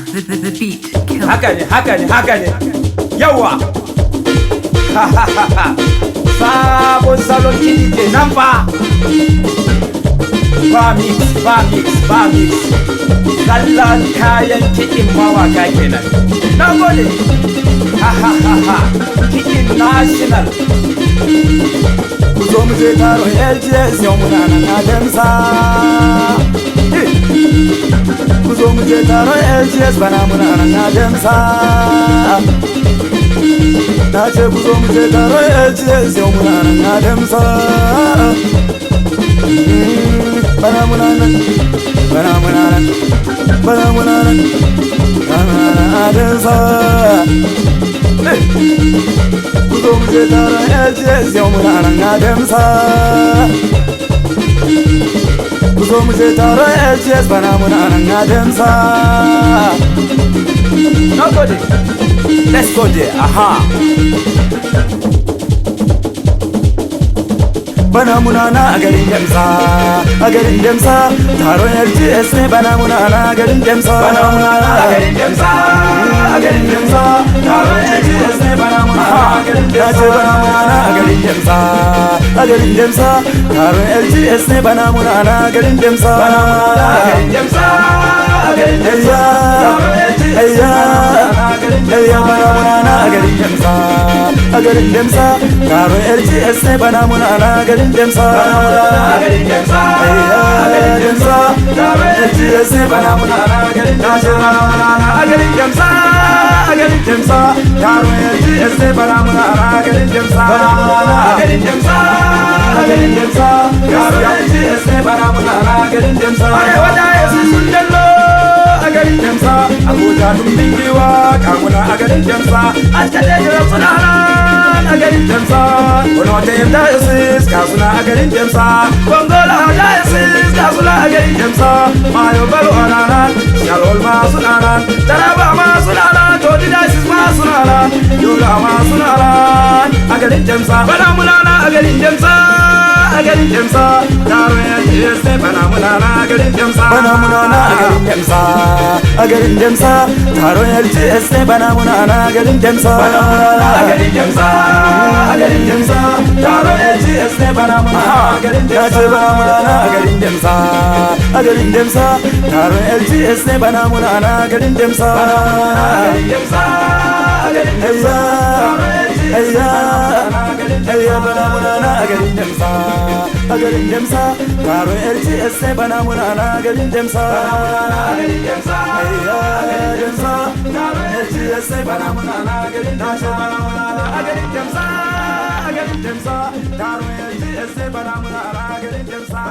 The beat killer. haka ne yawa sabon salon kiɗi ke nan fa ba mix kallon kayan kiɗin mawaka kenan na gode kiɗin national ku zo mu je taron LGS yau muna nan a Demsa ku zo mu je taron LGS bana muna nan a Demsa na ce ku zo mu je taron LGS yau muna nan a Demsa bana muna nan a Demsa ku zo mu je taron LGS yau muna nan a Demsa ku zo mu je taron LGS bana muna nan a Demsa na gode let's go there bana muna na a garin Demsa taron LGS ne bana muna na a garin Demsa taron LGS ne bana muna na a garin Demsa taron LGS ne bana muna na a garin Demsa a garin Demsa taron LGS ne bana muna na a garin Demsa LGS ne bana muna na a garin Demsa taron LGS ne bana muna na a garin Demsa LGS ne bana muna na a garin Demsa arewa da yasu sun dallo a garin Demsa Abuja dun bingiwa kamuna a garin Demsa askade jira suna a garin Demsa wani wata yadda isis kasuna a garin Demsa Gongola da isis kasuna a garin Demsa Mayo Balo ananan Shalol ma suna nan Taraba ma suna nan Todi da isis ma suna nan Yola ma suna nan a garin Demsa Bana mulana a garin Demsa a garin Demsa taron LGS ne bana mulana a garin Demsa bana mulana a garin Demsa a garin Demsa taron LGS ne bana mulana a garin Demsa bana mulana a garin Demsa taron LGS ne bana mulana a garin Demsa bana mulana a garin Demsa taron LGS ne bana mulana a garin Demsa bana mulana a garin Demsa a garin Demsa taron LGS ne bana mulana a garin Demsa LGS ne bana mulana a garin Demsa taron LGS ne bana mulana a garin Demsa